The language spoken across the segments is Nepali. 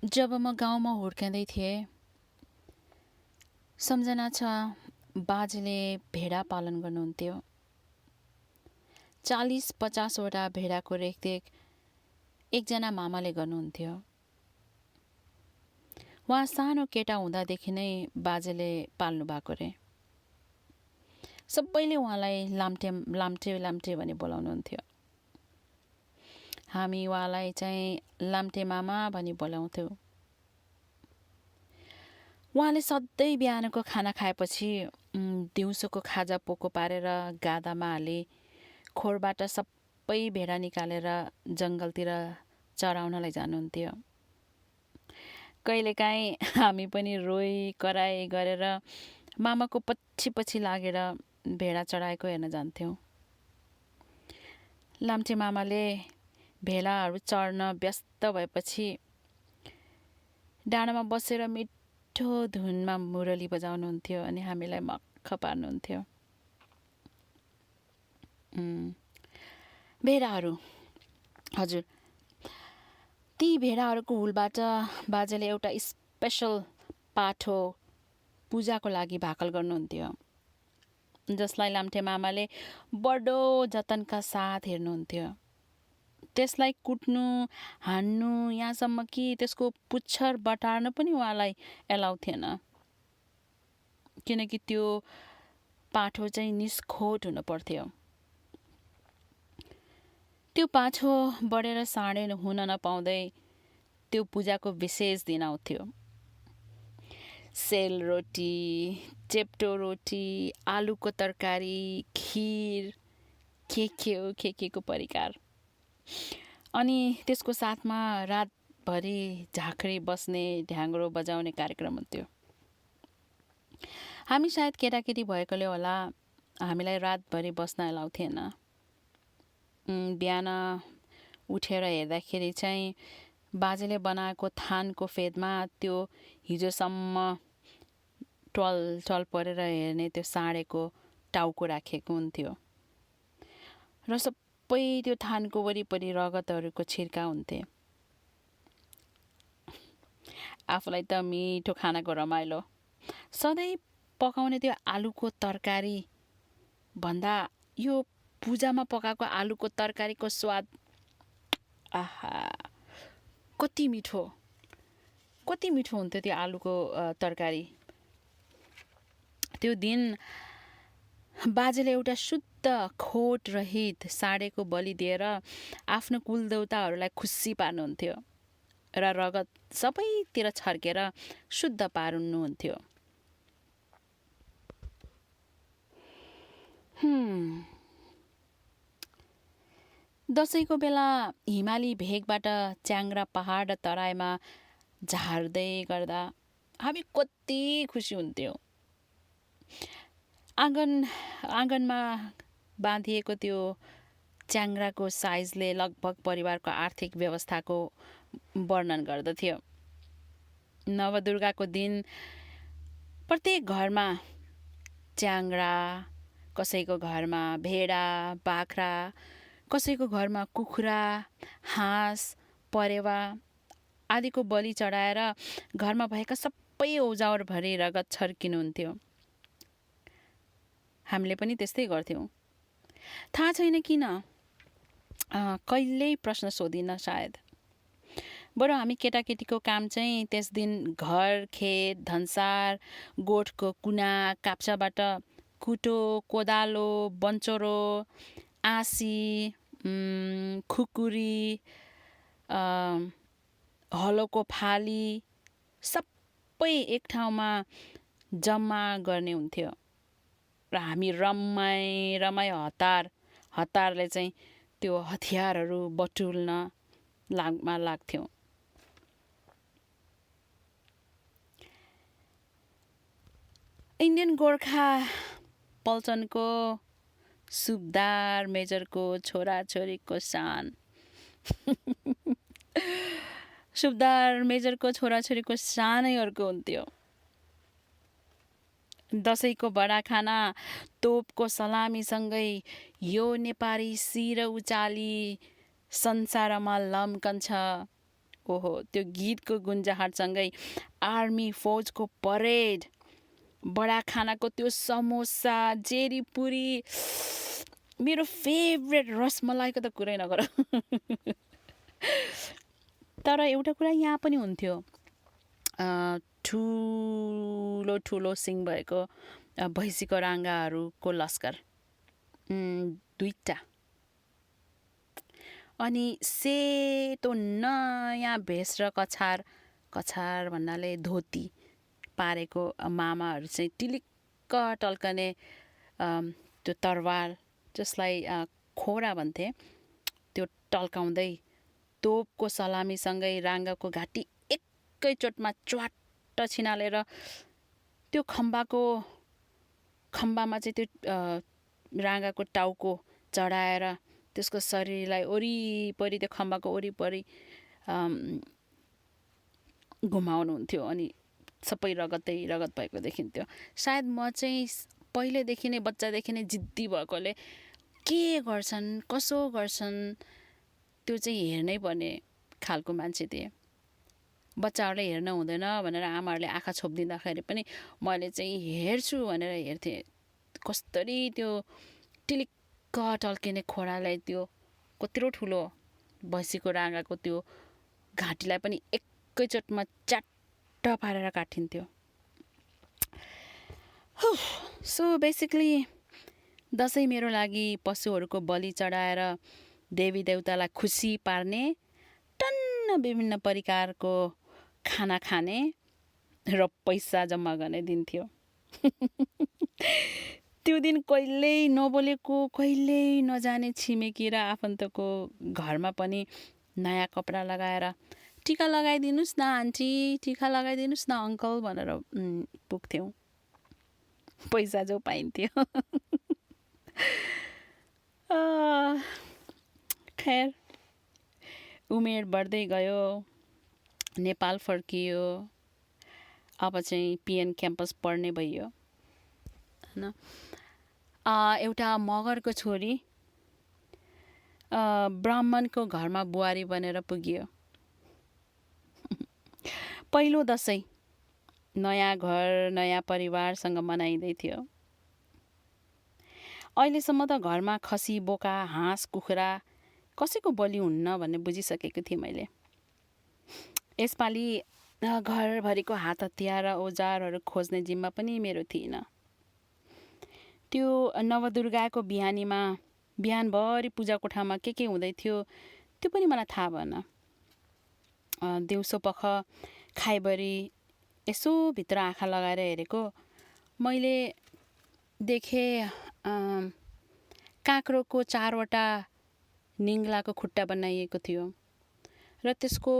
जब म गाउँमा हुर्किँदै थिएँ, सम्झना छ बाजेले भेडा पालन गर्नुहुन्थ्यो। 40-50वटा भेडाको रेखदेख एकजना मामाले गर्नुहुन्थ्यो। उहाँ सानो केटा हुँदादेखि नै बाजेले पाल्नु भएको रे। सबैले उहाँलाई लाम्टे लाम्टे लाम्टे भनी बोलाउनुहुन्थ्यो। हामी उहाँलाई चाहिँ लाम्टे मामा भनी बोलाउँथ्यौँ। उहाँले सधैँ बिहानको खाना खाएपछि दिउँसोको खाजा पोको पारेर गादामा हाली खोरबाट सबै भेडा निकालेर जङ्गलतिर चराउनलाई जानुहुन्थ्यो। कहिलेकाहीँ हामी पनि रोई कराई गरेर मामाको पछि पछि लागेर भेडा चढाएको हेर्न जान्थ्यौँ। लाम्चे मामाले भेडाहरू चढ्न व्यस्त भएपछि डाँडामा बसेर मिठो धुनमा मुरली बजाउनुहुन्थ्यो अनि हामीलाई मक्ख पार्नुहुन्थ्यो। भेडाहरू, हजुर, ती भेडाहरूको हुलबाट बाजेले एउटा स्पेसल पाठो पूजाको लागि भाकल गर्नुहुन्थ्यो, जसलाई लाम्टे मामाले बडो जतनका साथ हेर्नुहुन्थ्यो। त्यसलाई कुट्नु, हान्नु, यहाँसम्म कि त्यसको पुच्छर बटार्न पनि उहाँलाई एलाउ थिएन, किनकि त्यो पाठो चाहिँ निस्खोट हुनु पर्थ्यो। त्यो पाछो बढेर साँडे हुन नपाउँदै त्यो पूजाको विशेष दिन आउँथ्यो। सेलरोटी, चेप्टो रोटी, आलुको तरकारी, खिर, के को परिकार, अनि त्यसको साथमा रातभरि झाँक्री बस्ने, ढ्याङ्ग्रो बजाउने कार्यक्रम हुन्थ्यो। हामी सायद केटाकेटी भएकोले होला हामीलाई रातभरि बस्न एलाउ थिएन। बिहान उठेर हेर्दाखेरि चाहिँ बाजेले बनाएको थानको फेदमा त्यो हिजोसम्म टल परेर हेर्ने त्यो साँडेको टाउको राखेको हुन्थ्यो र सबै त्यो थानको वरिपरि रगतहरूको छिर्का हुन्थे। आफूलाई त मिठो खानाको रमाइलो, सधैँ पकाउने त्यो आलुको तरकारी भन्दा यो पूजामा पकाएको आलुको तरकारीको स्वाद, आहा, कति मिठो हुन्थ्यो त्यो आलुको तरकारी। त्यो दिन बाजेले एउटा शुद्ध खोट रहित साँडेको बलि दिएर आफ्नो कुलदेवताहरूलाई खुसी पार्नुहुन्थ्यो र रगत सबैतिर छर्केर शुद्ध पार्नुहुन्थ्यो। दसैँको बेला हिमाली भेगबाट च्याङ्ग्रा पहाड र तराईमा झार्दै गर्दा हामी कति खुसी हुन्थ्यौँ। आँगनमा बाँधिएको त्यो च्याङ्ग्राको साइजले लगभग परिवारको आर्थिक व्यवस्थाको वर्णन गर्दथ्यो। नवदुर्गाको दिन प्रत्येक घरमा च्याङ्ग्रा, कसैको घरमा भेडा, बाख्रा, कसैको घरमा कुखुरा, हाँस, परेवा आदिको बलि चढाएर घरमा भएका सबै औजारभरि रगत छर्किनुहुन्थ्यो। हामीले पनि त्यस्तै गर्थ्यौँ। थाहा छैन किन, कहिल्यै प्रश्न सोधिन सायद। बरु हामी केटाकेटीको काम चाहिँ त्यस दिन घर, खेत, धन्सार, गोठको कुना काप्चाबाट कुटो, कोदालो, बन्चोरो, आँसी, खुकुरी, हलोको फाली सबै एक ठाउँमा जम्मा गर्ने हुन्थ्यो र हामी रमाई हतारले चाहिँ त्यो हतियारहरू बटुल्न लाग्थ्यौँ। इन्डियन गोर्खा पल्चनको सुबेदार मेजरको छोराछोरीको शान सुबेदार मेजरको छोराछोरीको सानै अर्को हुन्थ्यो। दसैँको बडा खाना तोपको सलामीसँगै यो नेपाली शिर उचाली संसारमा लम्कन्छ ओहो, त्यो गीतको गुन्जाहटसँगै आर्मी फौजको परेड, बडा खानाको त्यो समोसा, जेरी पुरी, मेरो फेभरेट रसमलाईको त कुरै नगर। तर एउटा कुरा यहाँ पनि हुन्थ्यो, ठुलो ठुलो सिङ भएको भैँसीको राङ्गाहरूको लस्कर, 2टा। अनि सेतो नयाँ भेष र कछार भन्नाले धोती पारेको मामाहरू चाहिँ टिलिक्क टल्कने त्यो तरवार, जसलाई खोरा भन्थे, त्यो टल्काउँदै तोपको सलामीसँगै राङ्गाको घाँटी एकैचोटमा च्वाट्ट छिनालेर त्यो खम्बामा चाहिँ त्यो राङ्गाको टाउको चढाएर त्यसको शरीरलाई वरिपरि, त्यो खम्बाको वरिपरि घुमाउनुहुन्थ्यो। अनि सबै रगतै रगत भएको देखिन्थ्यो। सायद म चाहिँ पहिलेदेखि नै, बच्चादेखि नै जिद्दी भएकोले के गर्छन्, कसो गर्छन्, त्यो चाहिँ हेर्नै पर्ने खालको मान्छे थिएँ। बच्चाहरूले हेर्न हुँदैन भनेर आमाहरूले आँखा छोपिदिँदाखेरि पनि मैले चाहिँ हेर्छु भनेर हेर्थेँ। कस्तरी त्यो टिलिक्क टल्किने खोडालाई, त्यो कत्रो ठुलो भैँसीको राँगाको त्यो घाँटीलाई पनि एकैचोटमा च्याट्ट पारेर काटिन्थ्यो। सो बेसिकली दसैँ मेरो लागि पशुहरूको बलि चढाएर देवी देवतालाई खुसी पार्ने, टन्न विभिन्न प्रकारको खाना खाने र पैसा जम्मा गर्ने दिन थियो। त्यो दिन कहिल्यै नबोलेको, कहिल्यै नजाने छिमेकी र आफन्तको घरमा पनि नयाँ कपडा लगाएर टिका लगाइदिनुहोस् न आन्टी, टिका लगाइदिनुहोस् न अङ्कल भनेर पुग्थ्यौँ। पैसा जो पाइन्थ्यो। खैर, उमेर बढ्दै गयो, नेपाल फर्कियो, अब चाहिँ पिएन क्याम्पस पढ्ने भइयो होइन। एउटा मगरको छोरी ब्राह्मणको घरमा बुहारी बनेर पुगियो। पहिलो दसैँ नयाँ घर, नयाँ परिवारसँग मनाइँदै थियो। अहिलेसम्म त घरमा खसी, बोका, हाँस, कुखुरा कसैको बलि हुन्न भन्ने बुझिसकेको थिएँ मैले। यसपालि घरभरिको हात हतियार र औजारहरू खोज्ने जिम्मा पनि मेरो थिएन। त्यो नवदुर्गाको बिहानीमा बिहानभरि पूजा कोठामा के हुँदै थियो त्यो पनि मलाई थाहा भएन। दिउँसो पख खाइबरी यसो भित्र आँखा लगाएर हेरेको मैले देखेँ काँक्रोको 4वटा निङ्लाको खुट्टा बनाइएको थियो र त्यसको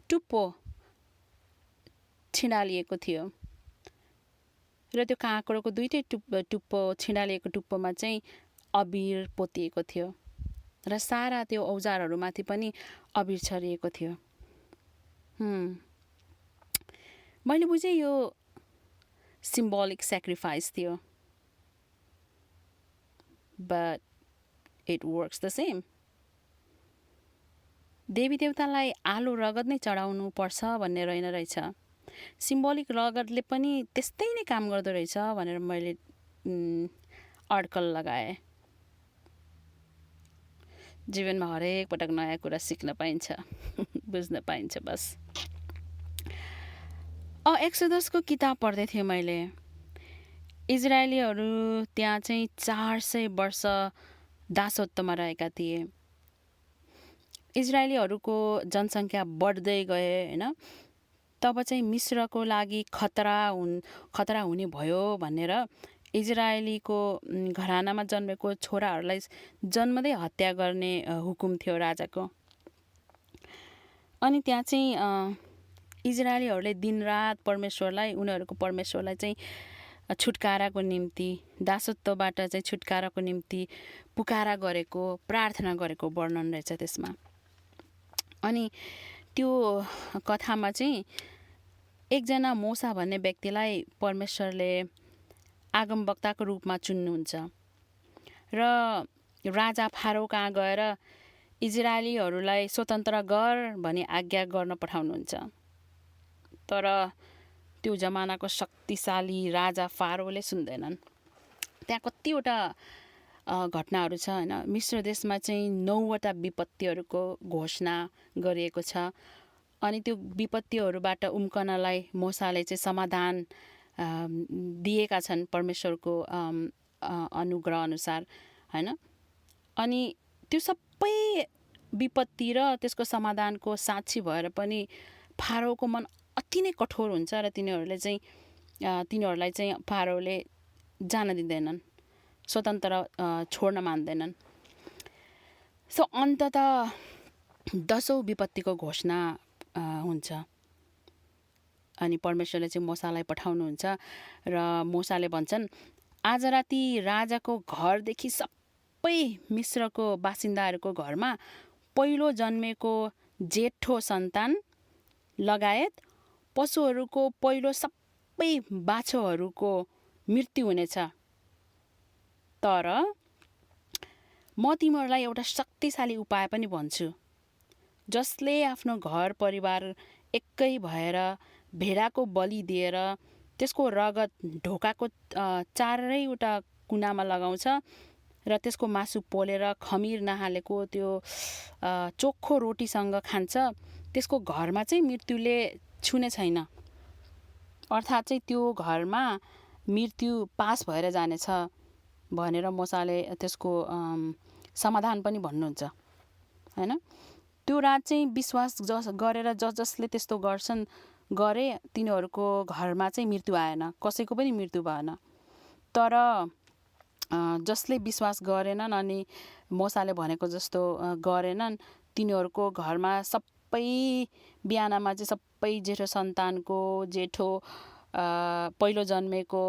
टुप्पो छिडालिएको थियो र त्यो काँक्रोको 2टै टुप्पो छिडालिएको टुप्पोमा चाहिँ अबिर पोतिएको थियो र सारा त्यो औजारहरूमाथि पनि अबिर छरिएको थियो। मैले बुझेँ यो सिम्बोलिक सेक्रिफाइस थियो, but it works the same. देवी देवतालाई आलु रगत नै चढाउनु पर्छ भन्ने रहेन रहेछ। सिम्बोलिक रगतले पनि त्यस्तै नै काम गर्दो रहेछ भनेर मैले अड्कल लगाएँ। जीवनमा हरेक पटक नयाँ कुरा सिक्न पाइन्छ, बुझ्न पाइन्छ बस। एक्सोडसको किताब पढ्दै थिएँ मैले। इजरायलीहरू त्यहाँ चाहिँ 400 वर्ष दासत्वमा रहेका थिए। इजरायलीहरूको जनसङ्ख्या बढ्दै गए होइन। तब चाहिँ मिस्रको लागि खतरा हुने भयो भनेर इजरायलीको घरानामा जन्मेको छोराहरूलाई जन्मदै हत्या गर्ने हुकुम थियो राजाको। अनि त्यहाँ चाहिँ इजरायलीहरूले दिनरात उनीहरूको परमेश्वरलाई चाहिँ छुटकाराको निम्ति, दासत्वबाट चाहिँ छुटकाराको निम्ति पुकारा गरेको, प्रार्थना गरेको वर्णन रहेछ त्यसमा। अनि त्यो कथामा चाहिँ एकजना मोसा भन्ने व्यक्तिलाई परमेश्वरले आगमवक्ताको रूपमा चुन्नुहुन्छ र राजा फारो कहाँ गएर इजरायलीहरूलाई स्वतन्त्र गर भनी आज्ञा गर्न पठाउनुहुन्छ। तर त्यो जमानाको शक्तिशाली राजा फारोले सुन्दैनन्। त्यहाँ कतिवटा घटनाहरू छ होइन। मिस्र देशमा चाहिँ 9वटा विपत्तिहरूको घोषणा गरिएको छ। अनि त्यो विपत्तिहरूबाट उम्कनलाई मोसाले चाहिँ समाधान दिएका छन् परमेश्वरको अनुग्रह अनुसार होइन। अनि त्यो सबै विपत्ति र त्यसको समाधानको साक्षी भएर पनि फारोको मन अति नै कठोर हुन्छ र तिनीहरूलाई चाहिँ फारोले जान दिँदैनन्, स्वतन्त्र छोड्न मान्दैनन्। सो अन्ततः 10औं विपत्तिको घोषणा हुन्छ। अनि परमेश्वरले चाहिँ मोसालाई पठाउनुहुन्छ र मोसाले भन्छन्, आज राति राजाको घरदेखि सबै मिस्रको बासिन्दाहरूको घरमा पहिलो जन्मेको जेठो सन्तान लगायत पशुहरूको पहिलो सबै बाछोहरूको मृत्यु हुनेछ। तर म तिमीहरूलाई एउटा शक्तिशाली उपाय पनि भन्छु। जसले आफ्नो घर परिवार एकै भएर भेडाको बलि दिएर त्यसको रगत ढोकाको चारैवटा कुनामा लगाउँछ र त्यसको मासु पोलेर खमिर नहालेको त्यो चोखो रोटीसँग खान्छ, त्यसको घरमा चाहिँ मृत्युले छुने छैन। अर्थात् चाहिँ त्यो घरमा मृत्यु पास भएर जानेछ भनेर मोसाले त्यसको समाधान पनि भन्नुहुन्छ होइन। त्यो रात चाहिँ विश्वास गरेर जसले त्यस्तो गरे तिनीहरूको घरमा चाहिँ मृत्यु आएन, कसैको पनि मृत्यु भएन। तर जसले विश्वास गरेनन् अनि मोसाले भनेको जस्तो गरेनन्, तिनीहरूको घरमा सबै बिहानमा चाहिँ सबै जेठो सन्तानको जेठो पहिलो जन्मेको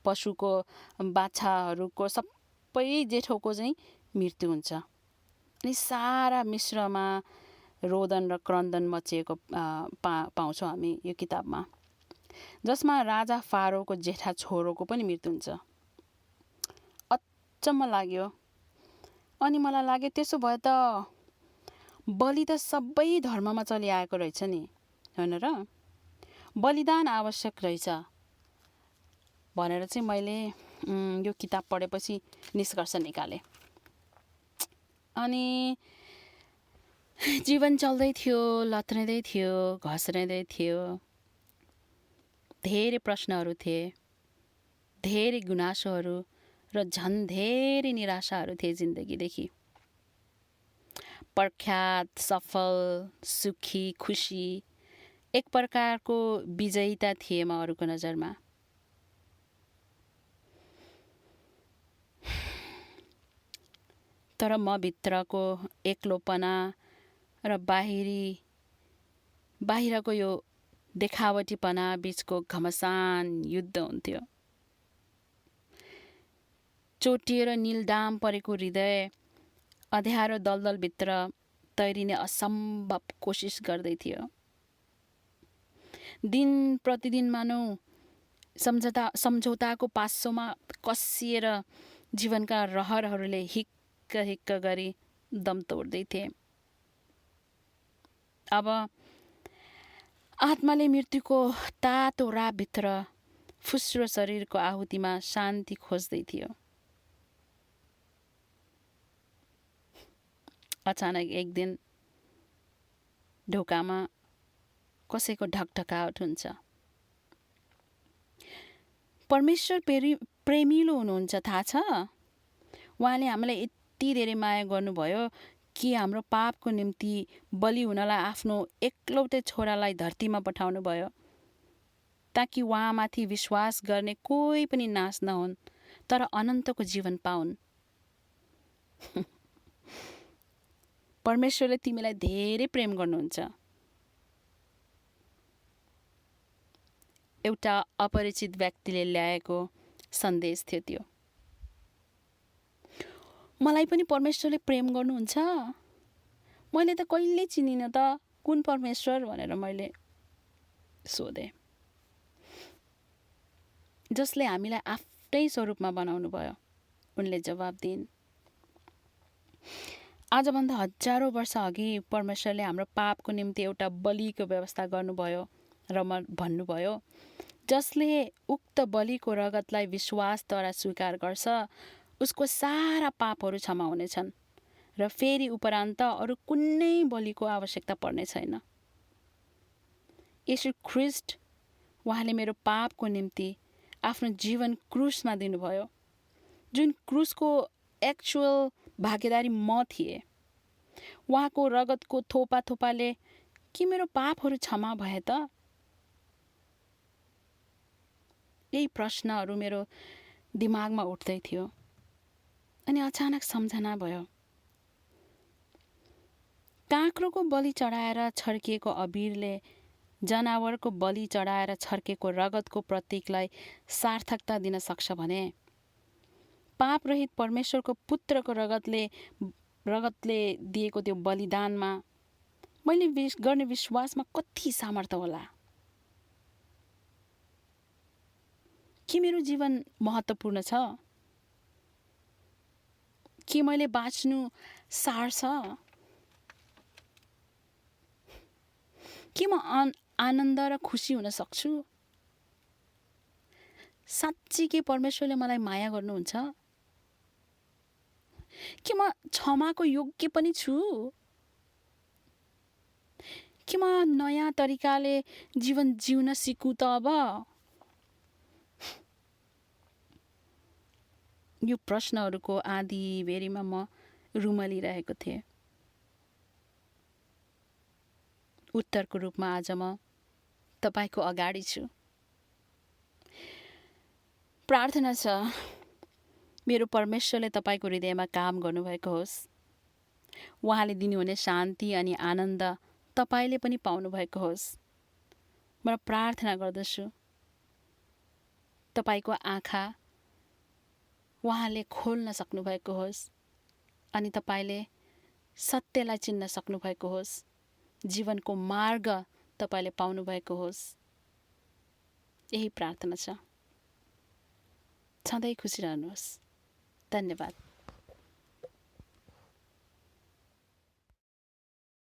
पशुको बाछाहरूको सबै जेठोको चाहिँ मृत्यु हुन्छ। अनि सारा मिस्रमा रोदन र क्रन्दन मचिएको पाउँछौँ हामी यो किताबमा, जसमा राजा फारोको जेठा छोरोको पनि मृत्यु हुन्छ। अचम्म लाग्यो। अनि मलाई लाग्यो त्यसो भए त बलि त सबै धर्ममा चलिआएको रहेछ नि, होइन र? बलिदान आवश्यक रहेछ भनेर चाहिँ मैले यो किताब पढेपछि निष्कर्ष निकालेँ। अनि जीवन चल्दै थियो, लथ्रिँदै थियो, घस्रिँदै थियो। धेरै प्रश्नहरू थिए, धेरै गुनासोहरू र झन् धेरै निराशाहरू थिए जिन्दगीदेखि। प्रख्यात, सफल, सुखी, खुसी, एक प्रकारको विजयिता थिए म अरूको नजरमा। तर म भित्रको एक्लोपना र बाहिरको यो देखावटीपना बिचको घमसान युद्ध हुन्थ्यो। चोटिएर निलडाम परेको हृदय अँध्यारो दलदलभित्र तैरिने असम्भव कोसिस गर्दै थियो। दिन प्रतिदिन मानौ सम्झौताको पासोमा कसिएर जीवनका रहरहरूले हिक्क हिक्क गरी दम तोड्दै थिए। अब आत्माले मृत्युको तातो रापभित्र फुस्रो शरीरको आहुतिमा शान्ति खोज्दै थियो। अचानक एक दिन ढोकामा कसैको ढकढकावट हुन्छ। परमेश्वर प्रेमिलो हुनुहुन्छ, थाहा छ? उहाँले हामीलाई यति धेरै माया गर्नुभयो कि हाम्रो पापको निम्ति बलि हुनलाई आफ्नो एकलौटे छोरालाई धरतीमा पठाउनु भयो, ताकि उहाँमाथि विश्वास गर्ने कोही पनि नाश नहुन् तर अनन्तको जीवन पाउन्। परमेश्वरले तिमीलाई धेरै प्रेम गर्नुहुन्छ। एउटा अपरिचित व्यक्तिले ल्याएको सन्देश थियो त्यो। मलाई पनि परमेश्वरले प्रेम गर्नुहुन्छ? मैले त कहिल्यै चिनिनँ त, कुन परमेश्वर भनेर मैले सोधेँ। जसले हामीलाई आफ्नै स्वरूपमा बनाउनु भयो, उनले जवाब दिइन्, आजभन्दा हजारौँ वर्ष अघि परमेश्वरले हाम्रो पापको निम्ति एउटा बलिको व्यवस्था गर्नुभयो र भन्नुभयो, जसले उक्त बलिको रगतलाई विश्वासद्वारा स्वीकार गर्छ उसको सारा पापहरू क्षमा हुनेछन् र फेरि उपरान्त अरू कुनै बलिको आवश्यकता पर्ने छैन। येशू ख्रिस्ट, उहाँले मेरो पापको निम्ति आफ्नो जीवन क्रुसमा दिनुभयो, जुन क्रुसको एक्चुअल भागीदारी म थिएँ। उहाँको रगतको थोपा थोपाले के मेरो पापहरू क्षमा भए त? यही प्रश्नहरू मेरो दिमागमा उठ्दै थियो। अनि अचानक सम्झना भयो, काँक्रोको बलि चढाएर छर्किएको अबिरले जनावरको बलि चढाएर छर्केको रगतको प्रतीकलाई सार्थकता दिन सक्छ भने पापरहित परमेश्वरको पुत्रको रगतले दिएको त्यो बलिदानमा मैले गर्ने विश्वासमा कति सामर्थ्य होला? के मेरो जीवन महत्त्वपूर्ण छ? के मैले बाँच्नु सार छ? के म आनन्द र खुसी हुन सक्छु? साँच्ची के परमेश्वरले मलाई माया गर्नुहुन्छ? के म क्षमाको योग्य पनि छु? के म नयाँ तरिकाले जीवन जिउन सिकु त अब? यो प्रश्नहरूको आधी बेरीमा म रुमलिरहेको थिएँ। उत्तरको रूपमा आज म तपाईको अगाडि छु। प्रार्थना छ, मेरो परमेश्वरले तपाईको हृदयमा काम गर्नुभएको होस्। उहाँले दिनुहुने शान्ति अनि आनन्द तपाईले पनि पाउनुभएको होस्। म प्रार्थना गर्दछु, तपाईको आँखा उहाँले खोल्न सक्नुभएको होस् अनि तपाईले सत्यलाई चिन्न सक्नुभएको होस्। जीवनको मार्ग तपाईले पाउनुभएको होस्। यही प्रार्थना छ। सधैँ खुसी रहनुहोस्। धन्यवाद।